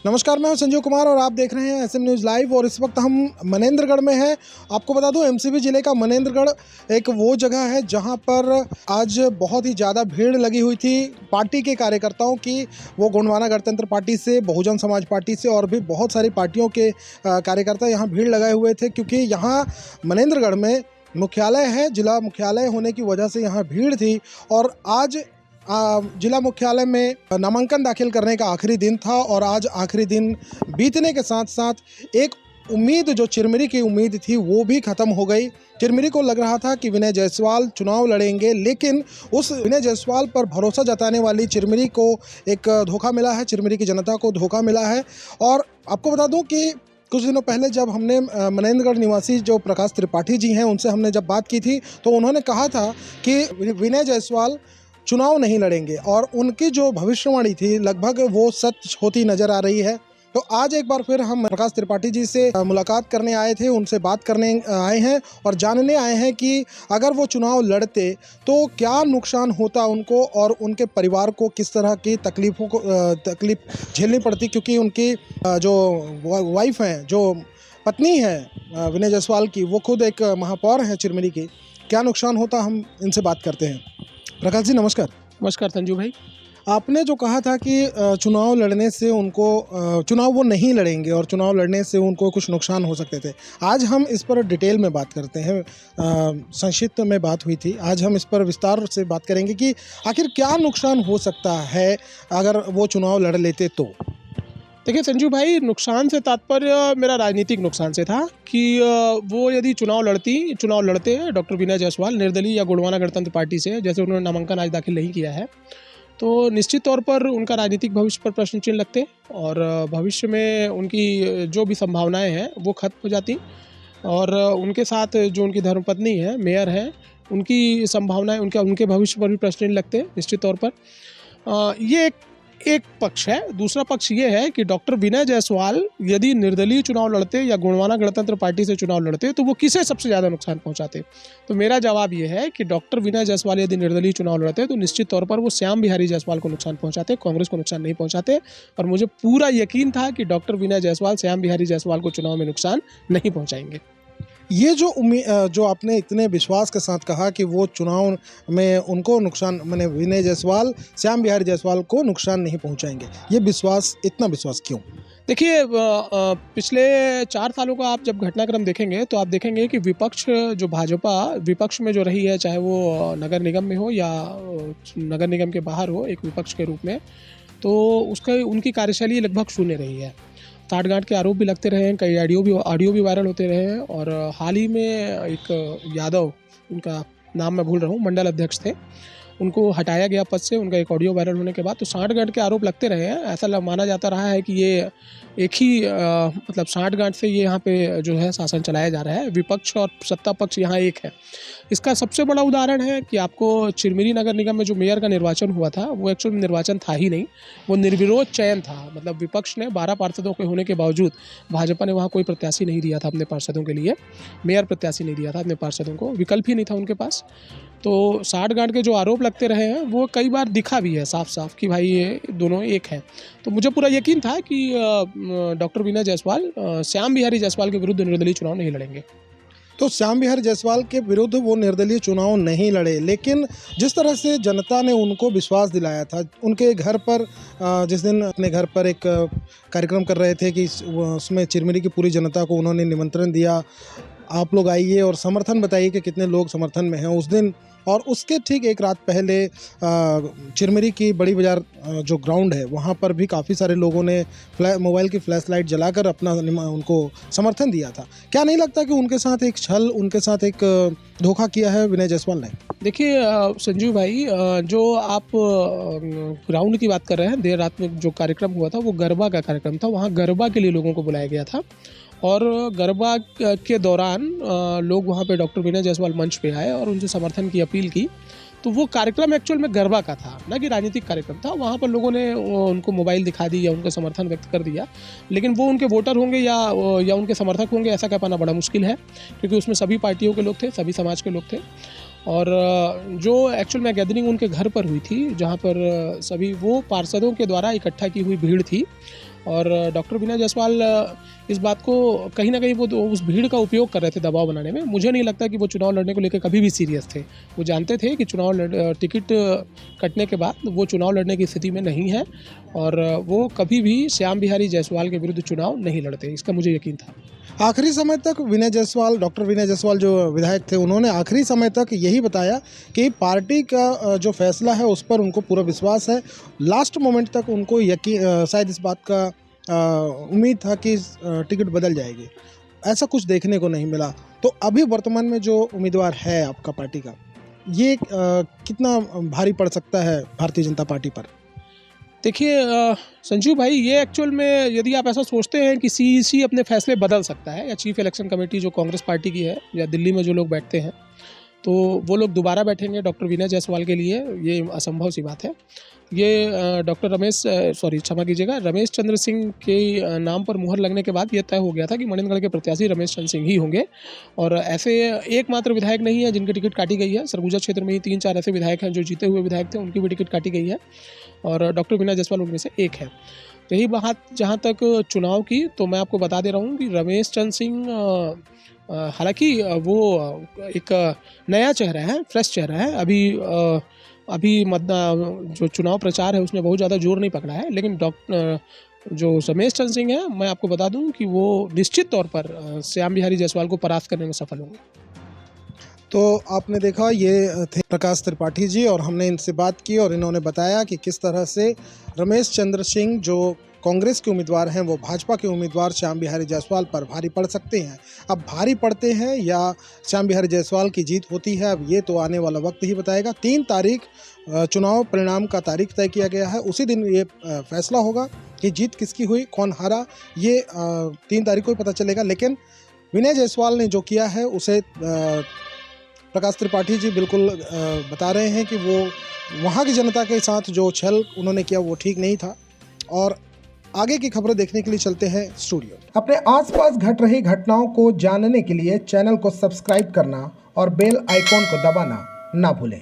नमस्कार, मैं हूं संजीव कुमार और आप देख रहे हैं एसएम न्यूज़ लाइव। और इस वक्त हम मनेंद्रगढ़ में हैं। आपको बता दूं, एमसीबी जिले का मनेंद्रगढ़ एक वो जगह है जहां पर आज बहुत ही ज़्यादा भीड़ लगी हुई थी पार्टी के कार्यकर्ताओं की। वो गोंडवाना गणतंत्र पार्टी से, बहुजन समाज पार्टी से और भी बहुत सारी पार्टियों के कार्यकर्ता यहाँ भीड़ लगाए हुए थे, क्योंकि यहाँ मनेंद्रगढ़ में मुख्यालय है। जिला मुख्यालय होने की वजह से यहाँ भीड़ थी। और आज जिला मुख्यालय में नामांकन दाखिल करने का आखिरी दिन था और आज आखिरी दिन बीतने के साथ साथ एक उम्मीद, जो चिरमिरी की उम्मीद थी, वो भी ख़त्म हो गई। चिरमिरी को लग रहा था कि विनय जायसवाल चुनाव लड़ेंगे, लेकिन उस विनय जायसवाल पर भरोसा जताने वाली चिरमिरी को एक धोखा मिला है, चिरमिरी की जनता को धोखा मिला है। और आपको बता दूं कि कुछ दिनों पहले जब हमने मनेंद्रगढ़ निवासी जो प्रकाश त्रिपाठी जी हैं, उनसे हमने जब बात की थी, तो उन्होंने कहा था कि विनय जायसवाल चुनाव नहीं लड़ेंगे और उनकी जो भविष्यवाणी थी लगभग वो सच होती नज़र आ रही है। तो आज एक बार फिर हम प्रकाश त्रिपाठी जी से मुलाकात करने आए थे, उनसे बात करने आए हैं और जानने आए हैं कि अगर वो चुनाव लड़ते तो क्या नुकसान होता उनको और उनके परिवार को किस तरह की तकलीफ झेलनी पड़ती, क्योंकि उनकी जो वाइफ हैं, जो पत्नी है विनय जायसवाल की, वो खुद एक महापौर हैं चिरमिरी की। क्या नुकसान होता, हम इनसे बात करते हैं। प्रकाश जी नमस्कार। नमस्कार संजू भाई। आपने जो कहा था कि चुनाव लड़ने से उनको चुनाव वो नहीं लड़ेंगे और चुनाव लड़ने से उनको कुछ नुकसान हो सकते थे, आज हम इस पर डिटेल में बात करते हैं। संक्षिप्त में बात हुई थी, आज हम इस पर विस्तार से बात करेंगे कि आखिर क्या नुकसान हो सकता है अगर वो चुनाव लड़ लेते तो। देखिए संजू भाई, नुकसान से तात्पर्य मेरा राजनीतिक नुकसान से था कि वो यदि चुनाव लड़ते डॉक्टर विनय जायसवाल निर्दलीय या गोंडवाना गणतंत्र पार्टी से, जैसे उन्होंने नामांकन आज दाखिल नहीं किया है, तो निश्चित तौर पर उनका राजनीतिक भविष्य पर प्रश्न चिन्ह लगते और भविष्य में उनकी जो भी संभावनाएं हैं वो खत्म हो जाती। और उनके साथ जो उनकी धर्मपत्नी है, मेयर है, उनकी संभावनाएं, उनके भविष्य पर भी प्रश्न चिन्ह लगते हैं निश्चित तौर पर। ये एक पक्ष है। दूसरा पक्ष ये है कि डॉक्टर विनय जायसवाल यदि निर्दलीय चुनाव लड़ते या गोंडवाना गणतंत्र पार्टी से चुनाव लड़ते तो वो किसे सबसे ज़्यादा नुकसान पहुंचाते। तो मेरा जवाब ये है कि डॉक्टर विनय जायसवाल यदि निर्दलीय चुनाव लड़ते तो निश्चित तौर पर वो श्याम बिहारी जायसवाल को नुकसान पहुंचाते, कांग्रेस को नुकसान नहीं पहुंचाते। और मुझे पूरा यकीन था कि डॉक्टर विनय जायसवाल श्याम बिहारी जायसवाल को चुनाव में नुकसान नहीं पहुँचाएंगे। ये जो आपने इतने विश्वास के साथ कहा कि वो चुनाव में उनको नुकसान, मैंने विनय जायसवाल श्याम बिहारी जायसवाल को नुकसान नहीं पहुंचाएंगे, ये विश्वास, इतना विश्वास क्यों? देखिए, पिछले 4 सालों का आप जब घटनाक्रम देखेंगे तो आप देखेंगे कि विपक्ष, जो भाजपा विपक्ष में जो रही है, चाहे वो नगर निगम में हो या नगर निगम के बाहर हो, एक विपक्ष के रूप में, तो उनकी कार्यशैली लगभग शून्य रही है। साठगांठ के आरोप भी लगते रहे हैं, कई ऑडियो भी वायरल होते रहे हैं। और हाल ही में एक यादव, उनका नाम मैं भूल रहा हूँ, मंडल अध्यक्ष थे, उनको हटाया गया पद से, उनका एक ऑडियो वायरल होने के बाद। तो साठगांठ के आरोप लगते रहे हैं। ऐसा माना जाता रहा है कि ये एक ही मतलब साठगांठ से ये यहाँ पे जो है शासन चलाया जा रहा है। विपक्ष और सत्ता पक्ष यहाँ एक है। इसका सबसे बड़ा उदाहरण है कि आपको चिरमिरी नगर निगम में जो मेयर का निर्वाचन हुआ था, वो एक्चुअल निर्वाचन था ही नहीं, वो निर्विरोध चयन था। मतलब विपक्ष ने 12 पार्षदों के होने के बावजूद भाजपा ने वहाँ कोई प्रत्याशी नहीं दिया था अपने पार्षदों के लिए, मेयर प्रत्याशी नहीं दिया था अपने पार्षदों को, विकल्प ही नहीं था उनके पास। तो साठगांठ के जो आरोप लगते रहे हैं वो कई बार दिखा भी है साफ साफ कि भाई ये दोनों एक हैं। तो मुझे पूरा यकीन था कि डॉक्टर विनय जायसवाल श्याम बिहारी जायसवाल के विरुद्ध निर्दलीय चुनाव नहीं लड़ेंगे। तो श्याम बिहारी जायसवाल के विरुद्ध वो निर्दलीय चुनाव नहीं लड़े, लेकिन जिस तरह से जनता ने उनको विश्वास दिलाया था, उनके घर पर जिस दिन अपने घर पर एक कार्यक्रम कर रहे थे कि उसमें चिरमिरी की पूरी जनता को उन्होंने निमंत्रण दिया, आप लोग आइए और समर्थन बताइए कि कितने लोग समर्थन में हैं उस दिन। और उसके ठीक एक रात पहले चिरमिरी की बड़ी बाजार जो ग्राउंड है, वहाँ पर भी काफ़ी सारे लोगों ने मोबाइल की फ्लैश लाइट जलाकर अपना उनको समर्थन दिया था। क्या नहीं लगता कि उनके साथ एक छल, उनके साथ एक धोखा किया है विनय जायसवाल ने? देखिए संजीव भाई, जो आप ग्राउंड की बात कर रहे हैं, देर रात में जो कार्यक्रम हुआ था वो गरबा का कार्यक्रम था। वहाँ गरबा के लिए लोगों को बुलाया गया था और गरबा के दौरान लोग वहाँ पे डॉक्टर विनय जायसवाल मंच पे आए और उनसे समर्थन की अपील की। तो वो कार्यक्रम एक्चुअल में गरबा का था, ना कि राजनीतिक कार्यक्रम था। वहाँ पर लोगों ने उनको मोबाइल दिखा दी या उनका समर्थन व्यक्त कर दिया, लेकिन वो उनके वोटर होंगे या उनके समर्थक होंगे, ऐसा कह पाना बड़ा मुश्किल है, क्योंकि उसमें सभी पार्टियों के लोग थे, सभी समाज के लोग थे। और जो एक्चुअल में गैदरिंग उनके घर पर हुई थी, जहाँ पर सभी वो पार्षदों के द्वारा इकट्ठा की हुई भीड़ थी। और डॉक्टर विनय जायसवाल इस बात को कहीं ना कहीं वो उस भीड़ का उपयोग कर रहे थे दबाव बनाने में। मुझे नहीं लगता कि वो चुनाव लड़ने को लेकर कभी भी सीरियस थे। वो जानते थे कि टिकट कटने के बाद वो चुनाव लड़ने की स्थिति में नहीं है और वो कभी भी श्याम बिहारी जायसवाल के विरुद्ध चुनाव नहीं लड़ते, इसका मुझे यकीन था। आखिरी समय तक विनय जायसवाल, डॉक्टर विनय जायसवाल जो विधायक थे, उन्होंने आखिरी समय तक यही बताया कि पार्टी का जो फैसला है उस पर उनको पूरा विश्वास है। लास्ट मोमेंट तक उनको यकीन, शायद इस बात का उम्मीद था कि टिकट बदल जाएगी। ऐसा कुछ देखने को नहीं मिला। तो अभी वर्तमान में जो उम्मीदवार है आपका पार्टी का, ये कितना भारी पड़ सकता है भारतीय जनता पार्टी पर? देखिए संजीव भाई, ये एक्चुअल में यदि आप ऐसा सोचते हैं कि सीईसी अपने फैसले बदल सकता है या चीफ इलेक्शन कमेटी जो कांग्रेस पार्टी की है या दिल्ली में जो लोग बैठते हैं तो वो लोग दोबारा बैठेंगे डॉक्टर विनय जायसवाल के लिए, ये असंभव सी बात है। ये डॉक्टर रमेश चंद्र सिंह के नाम पर मुहर लगने के बाद ये तय हो गया था कि मनेंद्रगढ़ के प्रत्याशी रमेश चंद्र सिंह ही होंगे। और ऐसे एकमात्र विधायक नहीं है जिनकी टिकट काटी गई है। सरगुजा क्षेत्र में ही 3-4 ऐसे विधायक हैं जो जीते हुए विधायक थे, उनकी भी टिकट काटी गई है और डॉक्टर विनय जायसवाल उनमें से एक है। यही बात जहाँ तक चुनाव की, तो मैं आपको बता दे रहा हूँ कि रमेश चंद्र सिंह हालांकि वो एक नया चेहरा है, फ्रेश चेहरा है। अभी जो चुनाव प्रचार है उसमें बहुत ज़्यादा जोर नहीं पकड़ा है, लेकिन जो रमेश चंद्र सिंह है, मैं आपको बता दूं कि वो निश्चित तौर पर श्याम बिहारी जायसवाल को परास्त करने में सफल होंगे। तो आपने देखा, ये थे प्रकाश त्रिपाठी जी और हमने इनसे बात की और इन्होंने बताया कि किस तरह से रमेश चंद्र सिंह जो कांग्रेस के उम्मीदवार हैं वो भाजपा के उम्मीदवार श्याम बिहारी जायसवाल पर भारी पड़ सकते हैं। अब भारी पड़ते हैं या श्याम बिहारी जायसवाल की जीत होती है, अब ये तो आने वाला वक्त ही बताएगा। 3 तारीख चुनाव परिणाम का तारीख तय किया गया है। उसी दिन ये फैसला होगा कि जीत किसकी हुई, कौन हारा, ये 3 तारीख को ही पता चलेगा। लेकिन विनय जायसवाल ने जो किया है उसे प्रकाश त्रिपाठी जी बिल्कुल बता रहे हैं कि वो वहाँ की जनता के साथ जो छल उन्होंने किया वो ठीक नहीं था। और आगे की खबरें देखने के लिए चलते हैं स्टूडियो। अपने आसपास घट रही घटनाओं को जानने के लिए चैनल को सब्सक्राइब करना और बेल आइकॉन को दबाना ना भूलें।